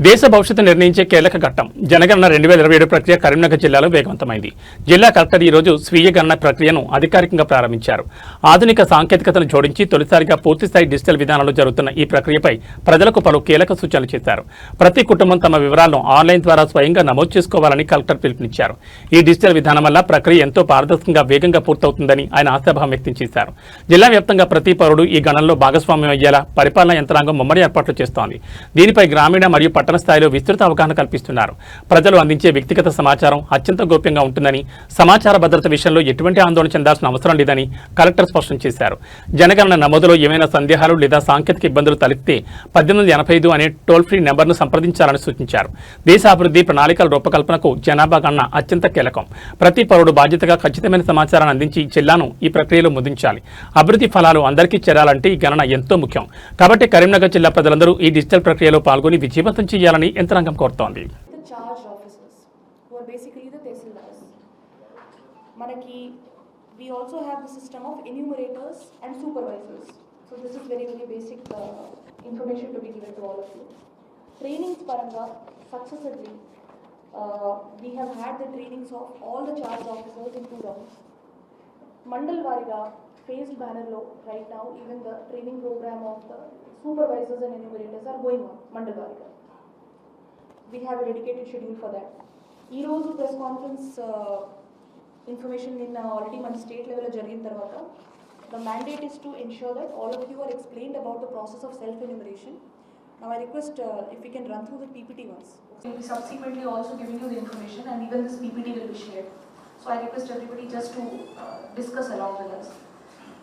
దేశ భవిష్యత్తు నిర్ణయించే కీలక ఘట్టం జనగణన 2027 ప్రక్రియ కరీంనగర్ జిల్లాలో వేగవంతమైంది. జిల్లా కలెక్టర్ ఈ రోజు స్వీయ గణన ప్రక్రియను అధికారికంగా ప్రారంభించారు. ఆధునిక సాంకేతికతను జోడించి తొలిసారిగా పూర్తిస్థాయి డిజిటల్ విధానంలో జరుగుతున్న ఈ ప్రక్రియపై ప్రజలకు పలు కీలక సూచనలు చేశారు. ప్రతి కుటుంబం తమ వివరాలను ఆన్లైన్ ద్వారా స్వయంగా నమోదు చేసుకోవాలని కలెక్టర్ పిలుపునిచ్చారు. ఈ డిజిటల్ విధానం వల్ల ప్రక్రియ ఎంతో పారదర్శకంగా వేగంగా పూర్తవుతుందని ఆయన ఆశాభావం వ్యక్తం చేశారు. జిల్లా వ్యాప్తంగా ప్రతి పౌరుడు ఈ గణనలో భాగస్వామ్యం అయ్యేలా పరిపాలనా యంత్రాంగం ముమ్మడి ఏర్పాట్లు చేస్తోంది. దీనిపై గ్రామీణ మరియు పట్టణ స్థాయిలో విస్తృత అవగాహన కల్పిస్తున్నారు. ప్రజలు అందించే వ్యక్తిగత సమాచారం అత్యంత గోప్యంగా ఉంటుందని, సమాచార భద్రత విషయంలో ఎటువంటి ఆందోళన చెందాల్సిన అవసరం లేదని కలెక్టర్ స్పష్టం చేశారు. జనగణన నమోదులో ఏమైనా సందేహాలు లేదా సాంకేతిక ఇబ్బందులు తలెత్తితే 1885 అనే టోల్ ఫ్రీ నెంబర్ను సంప్రదించాలని సూచించారు. దేశాభివృద్ధి ప్రణాళికల రూపకల్పనకు జనాభా గణన అత్యంత కీలకం. ప్రతి పౌరుడు బాధ్యతగా ఖచ్చితమైన సమాచారాన్ని అందించి జిల్లాను ఈ ప్రక్రియలో ముద్రించాలి. అభివృద్ధి ఫలాలు అందరికీ చేరాలంటే ఈ గణన ఎంతో ముఖ్యం. కాబట్టి కరీంనగర్ జిల్లా ప్రజలందరూ ఈ డిజిటల్ ప్రక్రియలో పాల్గొని విజయవంతం చేయాలని యంత్రాంగం కోరుతోంది. We also have the system of enumerators and supervisors. So this is very basic information to be given to all of you. Trainings paranga successively we have had the trainings of all the charge officers in 2 rounds. Mandal variga phased banner lo right now even the training program of the supervisors and enumerators are going on mandal variga. We have a dedicated schedule for that. Ee roju press conference information in already మన state level జరిగిన తర్వాత the mandate is to ensure that all of you are explained about the process of self enumeration. Now I request if we can run through the PPT once. We will be subsequently also giving you the information and even this PPT will be shared. So I request everybody just to discuss along with us.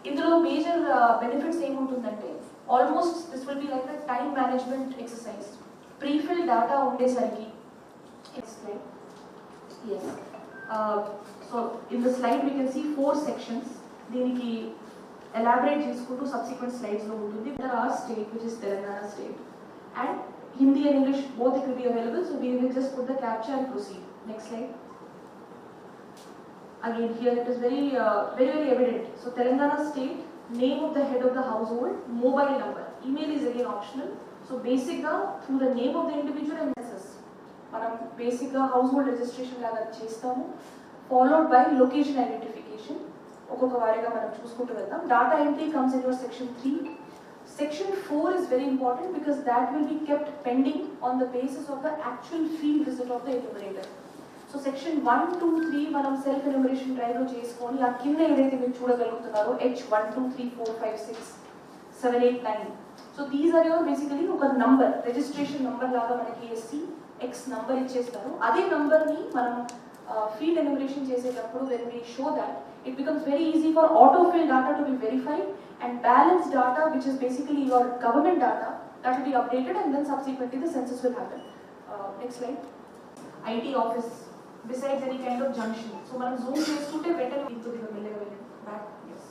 ఇందులో major benefits ఏముంటుందంటే almost this will be like a time management exercise. Pre-filled data ఉండేసరికి explain. Yes. So in the slide we can see 4 sections. దీనికి elaborate చేసుకుంటూ subsequent slides లో ఉంటుంది. There are state which is Telangana state and Hindi and English both it will be available. So we will just put the capture and proceed. Next slide. Again here it is very evident. So Telangana state, name of the head of the household, mobile number, email is again optional. So basic ga through the name of the individual and census మనం basic ga household registration లాగా చేస్తాము, followed by location identification. ఒక్కొక్క వారీగా మనం చూసుకుంటూ వెళ్దాం. Data entry comes in your section 3. Section 4 is very important because that will be kept pending on the basis of the actual field visit of the enumerator. So section 1, 2, 3 మనం self enumeration drive లో చేసుకొని ఆ కింద ఏదైతే మీరు చూడగలుగుతున్నారో H1 2 3 4 5 6 7 8 9. So these are your basically ఒక number, registration number లాగా మనకి SC X నంబర్ ఇచ్చేస్తారు. అదే నంబర్ ని మనం field enumeration చేసేటప్పుడు when we show that it becomes very easy for autofill data to be verified and balanced data which is basically your government data that will be updated and then subsequently the census will happen. Next slide. IT office besides any kind of junction. So మనం zoom చేసుకుంటే better into the familiar back. Yes.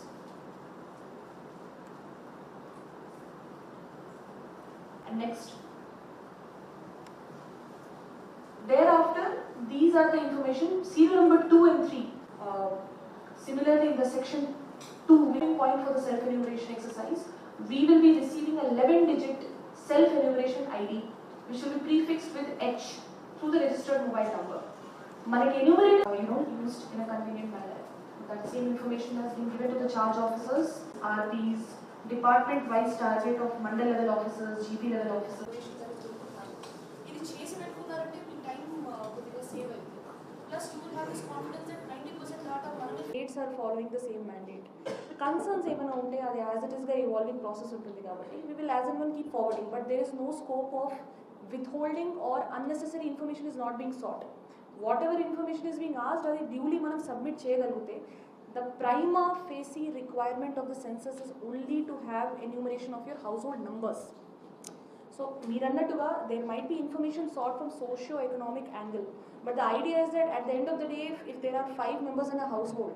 And next. Thereafter, these are the information, serial number 2 and 3. Similarly, in the section 2, main point for the self-enumeration exercise, we will be receiving a 11-digit self-enumeration ID, which will be prefixed with H through the registered mobile number. Manaki enumerate, used in a convenient manner. That same information has been given to the charge officers, RPs, department-wise target of mandal level officers, GP level officers. Plus you will have this confidence that 90% data states are following the same mandate. Concerns ఏమైనా ఉంటే అది as it is గా evolving process ఉంటుంది కాబట్టి we will as and when keep forwarding, but there is no scope of withholding or unnecessary information is not being sought. Whatever information is being asked అది duly మనం submit చేయగలిగితే the prima facie requirement of the census is only to have enumeration of your household numbers. So మీరన్నట్టుగా there might be information sought from socio-economic angle, but the idea is that at the end of the day if there are 5 members in a household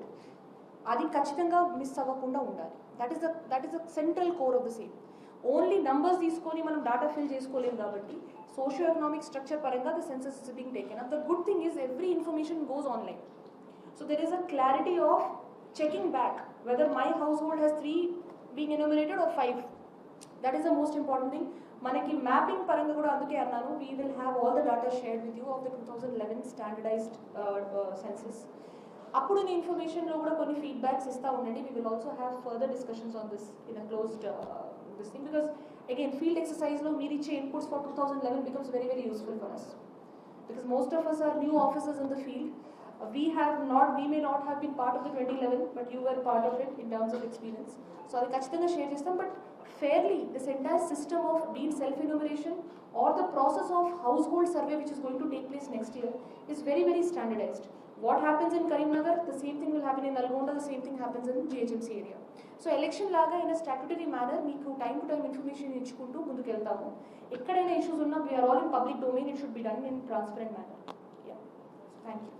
అది ఖచ్చితంగా miss అవ్వకుండా ఉండాలి. that is the central core of the same. Only numbers తీసుకొని మనం data fill చేసుకోలేం కాబట్టి socio-economic structure పరంగా the census is being taken up. The good thing is every information goes online, so there is a clarity of checking back whether my household has 3 being enumerated or 5. That is the most important thing. మనకి mapping పరంగా కూడా అందుకే అన్నాను, we will have all the data shared with you of the 2011 standardised census. అప్పుడు నీ ఇన్ఫర్మేషన్లో కూడా కొన్ని ఫీడ్బ్యాక్స్ ఇస్తూ ఉండండి. We will also have further discussions on this in a closed this thing, because again field ఎక్సర్సైజ్లో మీరు ఇచ్చే inputs for 2011 becomes very very useful for us, because most of us are new officers in the field. We may not have been part of the 2011, but you were part of it in terms of experience. So అది ఖచ్చితంగా share చేస్తాం. But fairly, this entire system of be it self-enumeration or the process of household survey which is going to take place next year is very very standardized. What happens in Karimnagar, the same thing will happen in Nalgonda, the same thing happens in GHMC area. So election laga in a statutory manner మీకు time to time information ఇచ్చుకుంటూ ముందుకు వెళ్తాము. ఎక్కడైనా issues ఉన్నా we are all in public domain, it should be done in transparent manner. Yeah. Thank you.